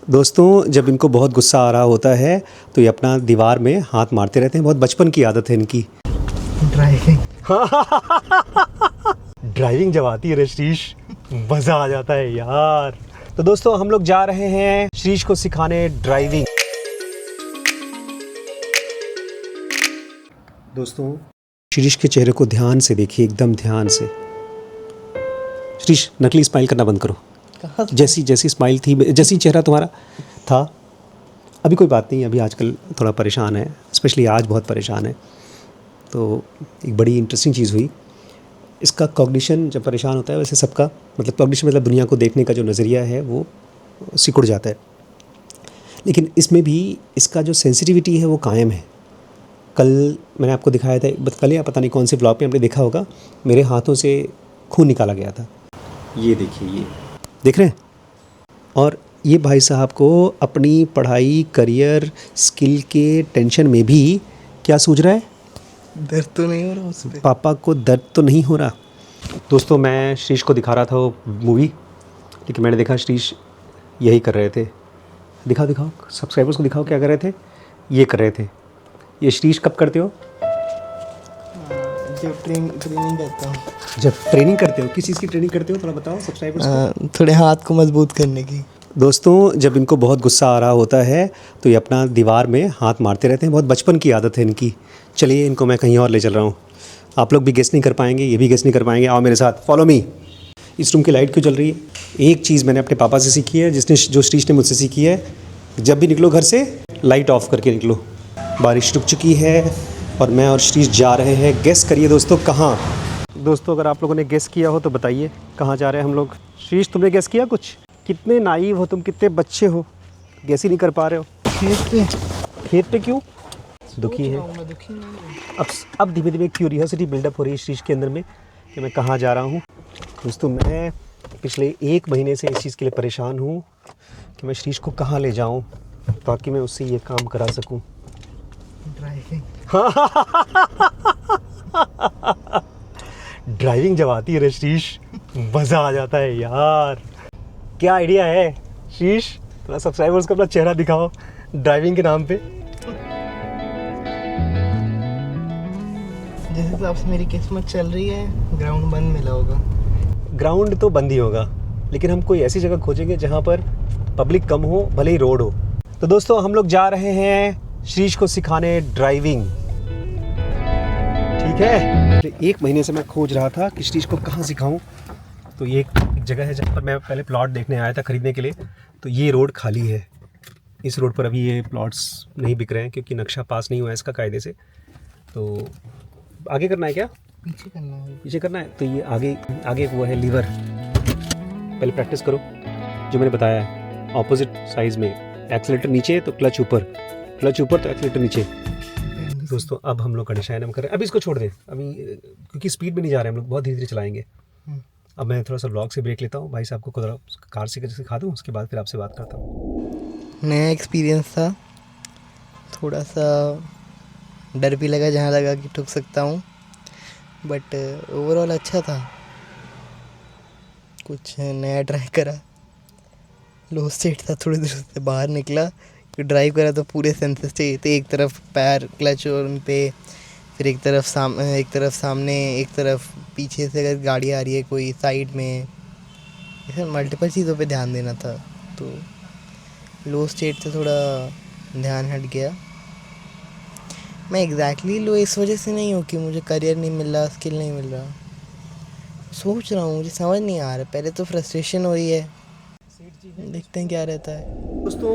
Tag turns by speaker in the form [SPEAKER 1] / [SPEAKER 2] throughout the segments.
[SPEAKER 1] दोस्तों, जब इनको बहुत गुस्सा आ रहा होता है तो ये अपना दीवार में हाथ मारते रहते हैं। बहुत बचपन की आदत है इनकी।
[SPEAKER 2] ड्राइविंग
[SPEAKER 1] ड्राइविंग जब आती है शीश, मज़ा आ जाता है यार। तो दोस्तों, हम लोग जा रहे हैं शीश को सिखाने ड्राइविंग। दोस्तों, शीश के चेहरे को ध्यान से देखिए, एकदम ध्यान से। शीश, नकली स्माइल करना बंद करो। जैसी स्माइल थी, जैसी चेहरा तुम्हारा था, अभी कोई बात नहीं। अभी आजकल थोड़ा परेशान है, स्पेशली आज बहुत परेशान है। तो एक बड़ी इंटरेस्टिंग चीज़ हुई। इसका कॉग्निशन जब परेशान होता है, वैसे सबका मतलब कॉग्निशन मतलब दुनिया को देखने का जो नज़रिया है वो सिकुड़ जाता है, लेकिन इसमें भी इसका जो सेंसिटिविटी है वो कायम है। कल मैंने आपको दिखाया था, कल या पता नहीं कौन से व्लॉग पे आपने देखा होगा, मेरे हाथों से खून निकाला गया था। ये देखिए, ये देख रहे हैं। और ये भाई साहब को अपनी पढ़ाई, करियर, स्किल के टेंशन में भी क्या सूझ रहा है?
[SPEAKER 2] दर्द तो नहीं हो रहा उसमें?
[SPEAKER 1] पापा को दर्द तो नहीं हो रहा। दोस्तों, मैं श्रीश को दिखा रहा था वो मूवी, लेकिन मैंने देखा श्रीश यही कर रहे थे। दिखाओ सब्सक्राइबर्स को दिखाओ क्या कर रहे थे। ये कर रहे थे। ये श्रीश कब करते हो?
[SPEAKER 2] जब ट्रेनिंग करता हूँ।
[SPEAKER 1] जब ट्रेनिंग करते हो? किस चीज़ की ट्रेनिंग करते हो, थोड़ा बताओ सब्सक्राइबर्स को।
[SPEAKER 2] थोड़े हाथ को मजबूत करने की।
[SPEAKER 1] दोस्तों, जब इनको बहुत गुस्सा आ रहा होता है तो ये अपना दीवार में हाथ मारते रहते हैं। बहुत बचपन की आदत है इनकी। चलिए, इनको मैं कहीं और ले चल रहा हूँ। आप लोग भी गेस नहीं कर पाएंगे, ये भी गेस नहीं कर पाएंगे। आओ मेरे साथ, फॉलो मी। इस रूम की लाइट क्यों जल रही है? एक चीज़ मैंने अपने पापा से सीखी है, जो श्रीश ने मुझसे सीखी है। जब भी निकलो घर से, लाइट ऑफ करके निकलो। बारिश रुक चुकी है और मैं और श्रीश जा रहे हैं। गेस करिए दोस्तों, कहाँ? दोस्तों, अगर आप लोगों ने गेस किया हो तो बताइए कहाँ जा रहे हैं हम लोग। श्रीश, तुमने गेस किया कुछ? कितने नाइव हो तुम, कितने बच्चे हो, गेस ही नहीं कर पा रहे हो। खेत पे क्यों? दुखी है। अब धीमे धीमे क्यूरियोसिटी बिल्डअप हो रही है श्रीश के अंदर में कि मैं कहाँ जा रहा हूँ। दोस्तों, मैं पिछले 1 महीने से इस चीज़ के लिए परेशान हूँ कि मैं श्रीश को कहाँ ले जाऊँ ताकि मैं उससे ये काम करा सकूँ। ड्राइविंग जब आती है श्रीश, मज़ा आ जाता है यार। क्या आइडिया है शीश? थोड़ा सब्सक्राइबर्स को अपना चेहरा दिखाओ ड्राइविंग के नाम पे।
[SPEAKER 2] जिस हिसाब से मेरी किस्मत चल रही है, ग्राउंड बंद मिला होगा।
[SPEAKER 1] ग्राउंड तो बंद ही होगा, लेकिन हम कोई ऐसी जगह खोजेंगे जहाँ पर पब्लिक कम हो, भले ही रोड हो। तो दोस्तों, हम लोग जा रहे हैं शीश को सिखाने ड्राइविंग। ठीक है। 1 महीने से मैं खोज रहा था कि शीश को कहाँ सिखाऊं। तो ये एक जगह है जहाँ पर मैं पहले प्लॉट देखने आया था खरीदने के लिए। तो ये रोड खाली है। इस रोड पर अभी ये प्लॉट्स नहीं बिक रहे हैं क्योंकि नक्शा पास नहीं हुआ है इसका कायदे से। तो आगे करना है क्या?
[SPEAKER 2] पीछे करना है।
[SPEAKER 1] पीछे करना है। तो ये आगे वो है लीवर। पहले प्रैक्टिस करो जो मैंने बताया है। ऑपोजिट साइज में एक्सीलेटर नीचे तो क्लच ऊपर, क्लच ऊपर तो एक्सीलेटर नीचे। दोस्तों, अब हम लोग कंडीशन कर रहे हैं। अभी इसको छोड़ दें अभी, क्योंकि स्पीड में नहीं जा रहे हैं हम लोग, बहुत धीरे धीरे चलाएंगे। अब मैं थोड़ा सा व्लॉग से ब्रेक लेता हूँ। भाई साहब को कार से सिखा दूँ, उसके बाद फिर आपसे बात करता हूँ।
[SPEAKER 2] नया एक्सपीरियंस था, थोड़ा सा डर भी लगा, जहाँ लगा कि ठुक सकता हूँ, बट ओवरऑल अच्छा था। कुछ नया ट्राई करा। लो स्टेट था, थोड़ी देर से बाहर निकला। ड्राइव करा तो पूरे सेंसेस चाहिए थे। एक तरफ पैर क्लच और उन पे, फिर एक तरफ सामने, एक तरफ पीछे से अगर गाड़ी आ रही है कोई साइड में, ऐसे मल्टीपल चीज़ों पे ध्यान देना था। तो लो स्टेट से थोड़ा ध्यान हट गया। मैं एग्जैक्टली लो इस वजह से नहीं हूँ कि मुझे करियर नहीं मिल रहा, स्किल नहीं मिल रहा। सोच रहा हूँ, मुझे समझ नहीं आ रहा। पहले तो फ्रस्ट्रेशन हो रही है, देखते हैं क्या रहता है।
[SPEAKER 1] दोस्तों,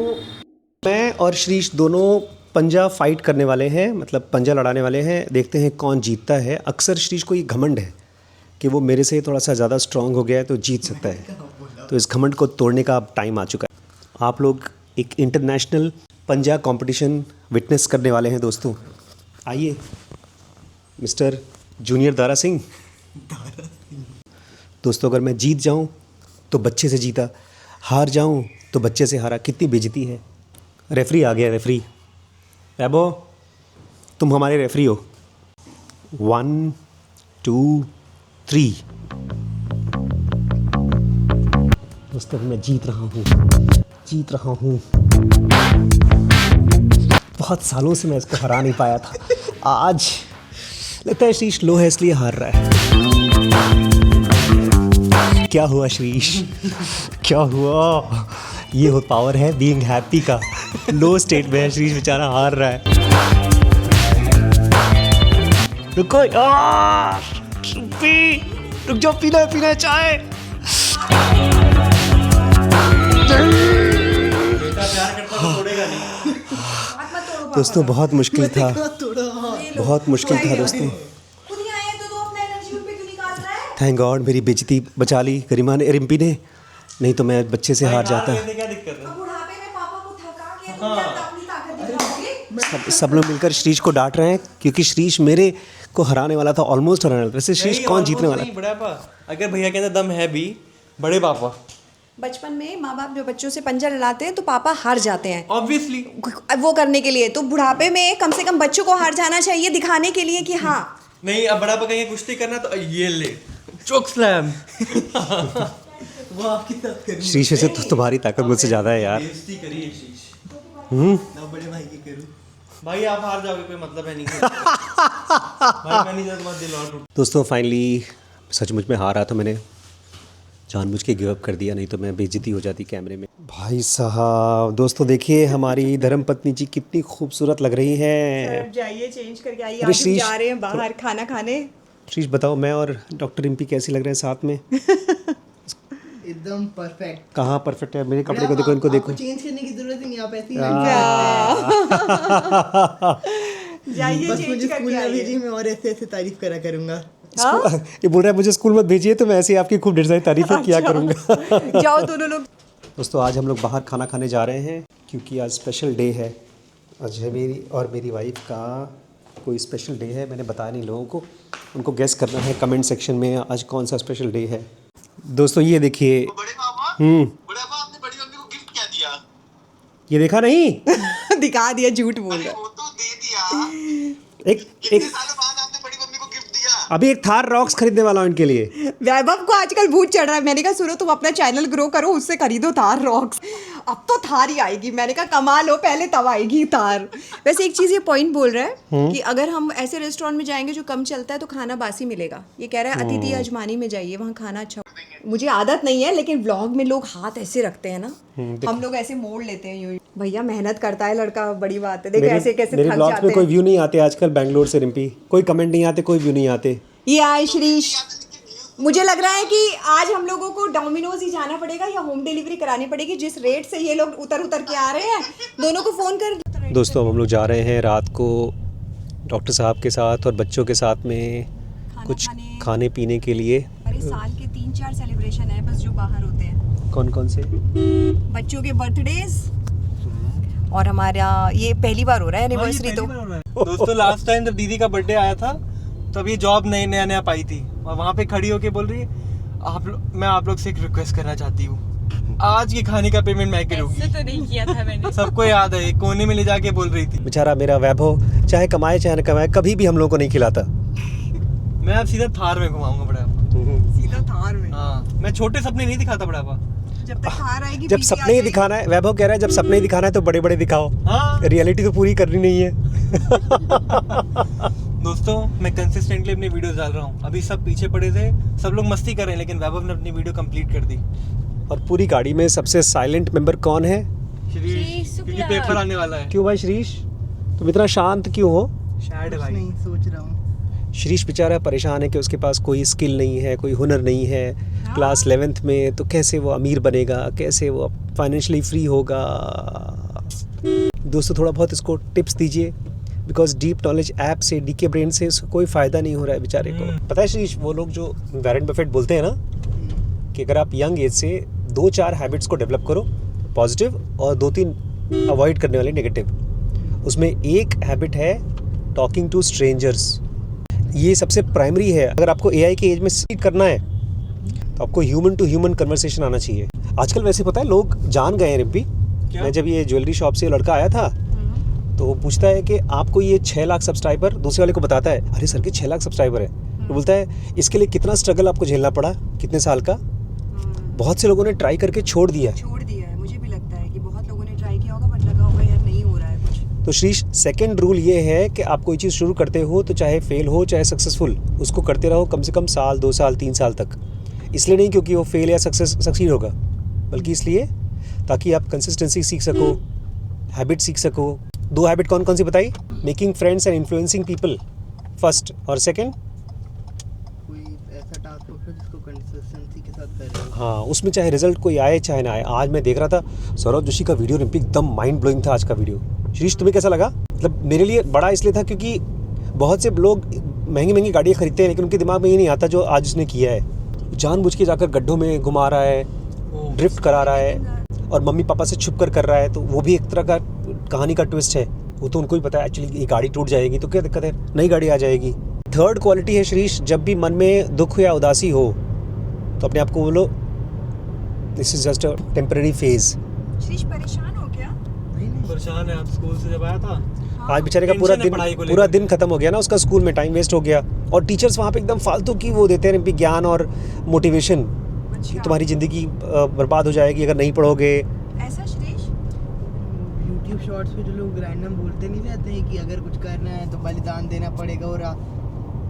[SPEAKER 1] मैं और श्रीश दोनों पंजा फाइट करने वाले हैं, मतलब पंजा लड़ाने वाले हैं। देखते हैं कौन जीतता है। अक्सर श्रीश को ये घमंड है कि वो मेरे से थोड़ा सा ज़्यादा स्ट्रांग हो गया है तो जीत सकता है। तो इस घमंड को तोड़ने का अब टाइम आ चुका है। आप लोग एक इंटरनेशनल पंजा कंपटीशन विटनेस करने वाले हैं दोस्तों। आइए मिस्टर जूनियर दारा सिंह। दोस्तों, अगर मैं जीत जाऊं तो बच्चे से जीता, हार जाऊं तो बच्चे से हारा। कितनी बेइज्जती है। रेफरी आ गया। रेफरी एबो, तुम हमारे रेफरी हो। 1 2 3। दोस्तों, मैं जीत रहा हूँ। जीत रहा हूँ। बहुत सालों से मैं इसको हरा नहीं पाया था, आज लगता है श्रीश लो है इसलिए हार रहा है। क्या हुआ श्रीश, क्या हुआ? ये हो पावर है बीइंग हैप्पी का। लो स्टेट में है श्रीश, बेचारा हार रहा है। रुको यार, रुक जाओ, पीना है चाय। दोस्तों बहुत मुश्किल था, बहुत मुश्किल था दोस्तों। थैंक गॉड मेरी बेइज्जती बचा ली गरिमा ने, रिम्पी ने, नहीं तो मैं बच्चे से हार जाता।
[SPEAKER 3] क्या दिक्कत है?
[SPEAKER 1] सब लोग मिलकर श्रीश को डांट रहे हैं क्योंकि श्रीश मेरे को हराने वाला था, ऑलमोस्ट हराने वाला था। वैसे श्रीश कौन जीतने वाला था?
[SPEAKER 3] बड़ा पापा, अगर भैया के अंदर दम है भी, बड़े पापा।
[SPEAKER 4] बचपन में माँ बाप जो बच्चों से पंजा लड़ाते हैं तो पापा हार जाते हैं
[SPEAKER 3] ऑब्वियसली
[SPEAKER 4] वो करने के लिए। तो बुढ़ापे में कम से कम बच्चों को हार जाना चाहिए, दिखाने के लिए कि हाँ।
[SPEAKER 3] नहीं, अब बड़ा पापा कहेंगे कुश्ती करना तो ये ले चोक स्लैम। वो आपकी तरफ करी।
[SPEAKER 1] श्रीश वैसे तो तुम्हारी ताकत मुझसे ज़्यादा है यार।
[SPEAKER 3] बेइज्जती करिए शीश।
[SPEAKER 2] ना बड़े भाई की करूँ।
[SPEAKER 3] भाई आप हार जाओगे, कोई मतलब है नहीं। भाई मैं नहीं चाहता तुम्हारा दिल और टूटे।
[SPEAKER 1] दोस्तों फाइनली सचमुच में हारा तो मैंने जानबूझ के गिव अप कर दिया, नहीं तो मैं बेइज्जती हो जाती कैमरे में। भाई साहब दोस्तों देखिए हमारी धर्मपत्नी जी कितनी खूबसूरत लग रही हैं।
[SPEAKER 4] जाइए चेंज करके आइए,
[SPEAKER 1] अरे
[SPEAKER 4] आज हम
[SPEAKER 1] शीश,
[SPEAKER 4] जा रहे हैं बाहर खाना खाने।
[SPEAKER 1] श्रीश बताओ मैं और डॉक्टर रिम्पी कैसी लग रहे हैं साथ में?
[SPEAKER 2] एकदम परफेक्ट।
[SPEAKER 1] कहाँ परफेक्ट है? मेरे कपड़े को देखो, इनको देखो।
[SPEAKER 2] चेंज करने की जरूरत ही नहीं, आप ऐसे ही
[SPEAKER 4] जाइए
[SPEAKER 2] बस
[SPEAKER 4] चेंज
[SPEAKER 2] मुझे स्कूल
[SPEAKER 4] करके
[SPEAKER 2] में
[SPEAKER 4] आइए।
[SPEAKER 2] भेजिए, मैं और ऐसे ऐसे तारीफ करा करूंगा।
[SPEAKER 1] ये बोल रहा है मुझे स्कूल मत भेजिए, तो मैं ऐसे ही आपकी खूब ढेर सारी तारीफें किया करूँगा।
[SPEAKER 4] जाओ दोनों लोग।
[SPEAKER 1] दोस्तों आज हम लोग बाहर खाना खाने जा रहे हैं क्योंकि आज स्पेशल डे है। आज है मेरी और मेरी वाइफ का कोई स्पेशल डे है, मैंने बताया नहीं लोगों को, उनको गेस करना है कमेंट सेक्शन में आज कौन सा स्पेशल डे है। दोस्तों ये देखिए,
[SPEAKER 5] बड़े पापा आपने बड़ी मम्मी को गिफ्ट क्या दिया?
[SPEAKER 1] ये देखा नहीं?
[SPEAKER 4] दिखा दिया, झूठ बोल रहा
[SPEAKER 5] वो तो दे दिया।
[SPEAKER 1] एक
[SPEAKER 5] कितने सालों बाद आपने बड़ी मम्मी को गिफ्ट दिया?
[SPEAKER 1] अभी एक थार रॉक्स खरीदने वाला हूँ इनके लिए।
[SPEAKER 4] वैभव को आजकल भूत चढ़ रहा है। मैंने कहा सुनो तुम अपना चैनल ग्रो करो, उससे खरीदो थार रॉक्स। अब तो थार ही आएगी। मैंने कहा कमा लो पहले तब आएगी थार। वैसे एक चीज़ ये पॉइंट बोल रहा है कि अगर हम ऐसे रेस्टोरेंट में जाएंगे जो कम चलता है तो खाना बासी मिलेगा। ये कह रहा है अतिथि अजमानी में जाइए, वहाँ खाना अच्छा। मुझे आदत नहीं है लेकिन व्लॉग में लोग हाथ ऐसे रखते हैं ना, हम लोग ऐसे मोड़ लेते हैं यूं। भैया मेहनत करता है लड़का, बड़ी बात है। देखो ऐसे कैसे
[SPEAKER 1] मेरे
[SPEAKER 4] थक
[SPEAKER 1] ब्लॉग्स
[SPEAKER 4] जाते
[SPEAKER 1] में कोई
[SPEAKER 4] हैं।
[SPEAKER 1] व्यू नहीं आते आजकल बैंगलोर से रिम्पी, कोई कमेंट नहीं आते, कोई व्यू नहीं आते।
[SPEAKER 4] ये आए श्रीश, मुझे लग रहा है कि आज हम लोगों को डोमिनोज ही जाना पड़ेगा या होम डिलीवरी करानी पड़ेगी। जिस रेट से ये लोग उतर के आ रहे हैं, दोनों को फ़ोन कर।
[SPEAKER 1] दोस्तों हम लोग जा रहे हैं रात को डॉक्टर साहब के साथ और बच्चों के साथ में कुछ खाने पीने के लिए।
[SPEAKER 4] अरे साल के 3-4 सेलिब्रेशन है बस जो बाहर होते हैं।
[SPEAKER 1] कौन कौन से?
[SPEAKER 4] बच्चों के बर्थडेज और हमारा ये पहली बार हो रहा है एनिवर्सरी। तो
[SPEAKER 3] दोस्तों लास्ट टाइम जब दीदी का बर्थडे आया था तब ये जॉब नया पाई थी और वहाँ पे खड़ी होके बोल रही है मैं आप लोग से एक रिक्वेस्ट करना चाहती हूँ, आज के खाने का पेमेंट मैं करूँगी।
[SPEAKER 6] तो नहीं किया था मैंने।
[SPEAKER 3] सबको याद है, कोने में ले जाके बोल रही थी।
[SPEAKER 1] बेचारा मेरा वैभव चाहे कमाए चाहे न कमाए कभी भी हम लोगों को नहीं खिलाता।
[SPEAKER 3] मैं अब सीधा थार में घुमाऊंगा बड़ा
[SPEAKER 4] सीधा थार में।
[SPEAKER 3] हाँ, मैं छोटे सपने नहीं दिखाता बड़ा पा।
[SPEAKER 4] जब तक थार आएगी,
[SPEAKER 1] जब
[SPEAKER 4] बीवी आ
[SPEAKER 1] सपने ही
[SPEAKER 4] जाएगी।
[SPEAKER 1] दिखाना है, वैभव कह रहा है जब सपने ही दिखाना है तो बड़े बड़े दिखाओ।
[SPEAKER 3] हाँ
[SPEAKER 1] रियलिटी तो पूरी करनी नहीं है।
[SPEAKER 3] दोस्तों मैं कंसिस्टेंटली अपनी वीडियोस डाल रहा हूँ। अभी सब पीछे पड़े थे, सब लोग मस्ती कर रहे हैं, लेकिन वैभव ने अपनी वीडियो कंप्लीट कर दी।
[SPEAKER 1] और पूरी गाड़ी में सबसे साइलेंट मेंबर कौन है?
[SPEAKER 3] श्रीश, क्योंकि पेपर आने वाला है।
[SPEAKER 1] क्यों भाई श्रीश, तुम इतना शांत क्यों हो?
[SPEAKER 3] शायद भाई
[SPEAKER 2] नहीं सोच रहा हूँ।
[SPEAKER 1] श्रीश बेचारा परेशान है कि उसके पास कोई स्किल नहीं है, कोई हुनर नहीं है। क्लास 11th में तो कैसे वो अमीर बनेगा, कैसे वो फाइनेंशियली फ्री होगा। दोस्तों थोड़ा बहुत इसको टिप्स दीजिए, बिकॉज डीप नॉलेज ऐप से, डीके ब्रेन से इसको कोई फ़ायदा नहीं हो रहा है बेचारे को। पता है श्रीश, वो लोग जो वॉरेन बफेट बोलते हैं ना कि अगर आप यंग एज से 2-4 हैबिट्स को डेवलप करो पॉजिटिव और 2-3 अवॉइड करने वाले नेगेटिव, उसमें एक हैबिट है टॉकिंग टू स्ट्रेंजर्स। ये सबसे प्राइमरी है। अगर आपको एआई के एज में सीख करना है तो आपको ह्यूमन टू ह्यूमन कन्वर्सेशन आना चाहिए। आजकल वैसे पता है लोग जान गए हैं रिम्पी। मैं जब ये ज्वेलरी शॉप से लड़का आया था तो वो पूछता है कि आपको ये 6 लाख सब्सक्राइबर, दूसरे वाले को बताता है अरे सर के 6 लाख सब्सक्राइबर है। तो बोलता है इसके लिए कितना स्ट्रगल आपको झेलना पड़ा, कितने साल का। बहुत से लोगों ने ट्राई करके छोड़ दिया है।
[SPEAKER 4] छोड़ दिया है, मुझे भी लगता है कि किया होगा बट लगा होगा यार नहीं हो रहा है कुछ।
[SPEAKER 1] तो श्रीश, सेकंड रूल ये है कि आप कोई चीज़ शुरू करते हो तो चाहे फेल हो चाहे सक्सेसफुल, उसको करते रहो कम से कम साल 2 साल 3 साल तक। इसलिए नहीं क्योंकि वो फेल या सक्सीड होगा, बल्कि इसलिए ताकि आप कंसिस्टेंसी सीख सको, हैबिट सीख सको। 2 हैबिट कौन कौन सी बताई? Making friends and influencing people first, और सेकंड
[SPEAKER 2] कोई ऐसा टास्क पकड़ो जिसको कंसिस्टेंसी के साथ कर रहे हो।
[SPEAKER 1] हाँ, उसमें चाहे रिजल्ट कोई आए चाहे ना आए। आज मैं देख रहा था सौरभ जोशी का वीडियो, एकदम माइंड ब्लोइंग था आज का वीडियो। श्रीश, तुम्हें कैसा लगा? मतलब मेरे लिए बड़ा इसलिए था क्योंकि बहुत से लोग महंगी महंगी गाड़ियाँ खरीदते हैं लेकिन उनके दिमाग में ये नहीं आता जो आज उसने किया है। जानबूझ के जाकर गड्ढों में घुमा रहा है, ड्रिफ्ट करा रहा है और मम्मी पापा से छुप कर रहा है। तो वो भी एक तरह का कहानी का ट्विस्ट है। वो तो उनको ही पता है एक्चुअली ये गाड़ी टूट जाएगी तो क्या दिक्कत है, नई गाड़ी आ जाएगी। थर्ड क्वालिटी है श्रीश, जब भी मन में दुख या उदासी हो तो अपने आप को बोलो this is just a temporary phase.
[SPEAKER 4] Shrish परेशान हो क्या?
[SPEAKER 3] परेशान है, आप स्कूल से जब आया था
[SPEAKER 1] आज बेचारे का पूरा दिन खत्म हो गया ना उसका, स्कूल में टाइम वेस्ट हो गया और टीचर्स वहाँ पे एकदम फालतू की वो देते हैं ज्ञान और मोटिवेशन कि तुम्हारी ज़िंदगी बर्बाद हो जाएगी अगर नहीं पढ़ोगे।
[SPEAKER 4] ऐसा श्रीश?
[SPEAKER 2] यूट्यूब शॉर्ट्स पे जो लोग रैंडम बोलते नहीं रहते हैं कि अगर कुछ करना है तो बलिदान देना पड़ेगा और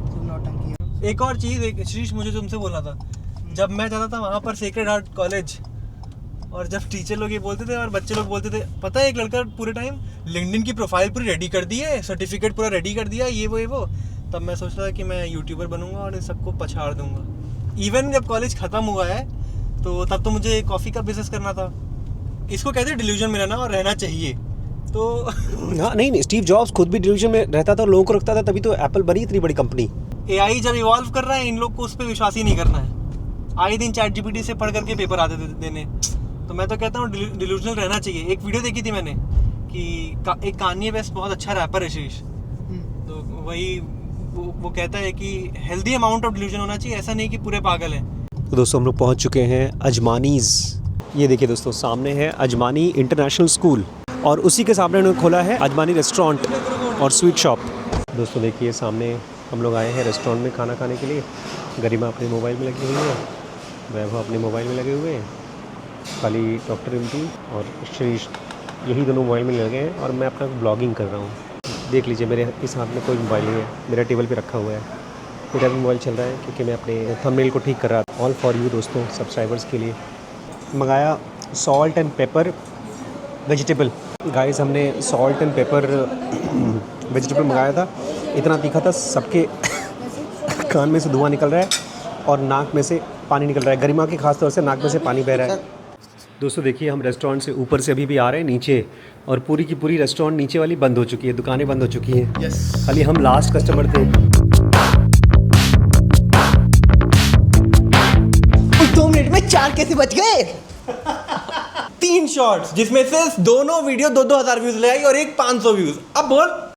[SPEAKER 2] तुम नौटंकी।
[SPEAKER 3] एक और चीज़, एक श्रीश मुझे तुमसे बोलना था, जब मैं जाता था वहाँ पर सेक्रेड हार्ट कॉलेज और जब टीचर लोग ये बोलते थे और बच्चे लोग बोलते थे, पता है एक लड़का पूरे टाइम लिंक्डइन की प्रोफाइल पूरी रेडी कर दी है, सर्टिफिकेट पूरा रेडी कर दिया, ये वो, तब मैं सोच रहा था कि मैं यूट्यूबर बनूंगा और इन सबको पछाड़ दूंगा। इवन जब कॉलेज ख़त्म हुआ है तो तब तो मुझे कॉफ़ी का बिजनेस करना था। इसको कहते हैं डिल्यूजन में रहना और रहना चाहिए। तो
[SPEAKER 1] हाँ, नहीं, स्टीव जॉब्स खुद भी डिल्यूजन में रहता था और लोगों को रखता था, तभी तो एप्पल बनी इतनी बड़ी कंपनी।
[SPEAKER 3] AI जब इवॉल्व कर रहा है, इन लोग को उस पर विश्वास ही नहीं करना है। आए दिन ChatGPT से पढ़ करके पेपर आते थे देने। तो मैं तो कहता हूँ डिल्यूजनल रहना चाहिए। एक वीडियो देखी थी मैंने कि एक कान्ये वेस्ट बहुत अच्छा रैपर है शीश, तो वही वो कहता है कि हेल्दी अमाउंट ऑफ डिल्यूजन होना चाहिए, ऐसा नहीं कि पूरे पागल हैं।
[SPEAKER 1] तो दोस्तों हम लोग पहुंच चुके हैं अजमानीज़। ये देखिए दोस्तों, सामने है अजमानी इंटरनेशनल स्कूल और उसी के सामने उन्होंने खोला है अजमानी रेस्टोरेंट और स्वीट शॉप। दोस्तों देखिए सामने हम लोग आए हैं रेस्टोरेंट में खाना खाने के लिए। गरिमा अपने मोबाइल में लगी हुई है, वैभव अपने मोबाइल में लगे हुए हैं, खाली डॉक्टर रिम्पी और श्रीश यही दोनों मोबाइल में लगे हैं और मैं अपना ब्लॉगिंग कर रहा हूँ। देख लीजिए मेरे इस हाथ में कोई मोबाइल नहीं है, मेरा टेबल पे रखा हुआ है। मेरा भी मोबाइल चल रहा है क्योंकि मैं अपने थंबनेल को ठीक कर रहा था। ऑल फॉर यू दोस्तों, सब्सक्राइबर्स के लिए। मंगाया salt and paper vegetable. Guys हमने सॉल्ट एंड पेपर वेजिटेबल मंगाया था, इतना तीखा था सबके कान में से धुआं निकल रहा है और नाक में से पानी निकल रहा है। गरिमा के खास तौर से नाक में से पानी बह रहा है। दोस्तों देखिए हम रेस्टोरेंट से ऊपर से अभी भी आ रहे हैं नीचे और पूरी की पूरी रेस्टोरेंट नीचे वाली बंद हो चुकी है, दुकानें बंद हो चुकी हैं। खाली हम लास्ट कस्टमर थे।
[SPEAKER 2] 2 मिनट में 4 कैसे बच गए?
[SPEAKER 3] 3 शॉर्ट्स जिसमें से दोनों वीडियो 2-2 हज़ार व्यूज ले आई और एक 500 व्यूज। अब बोल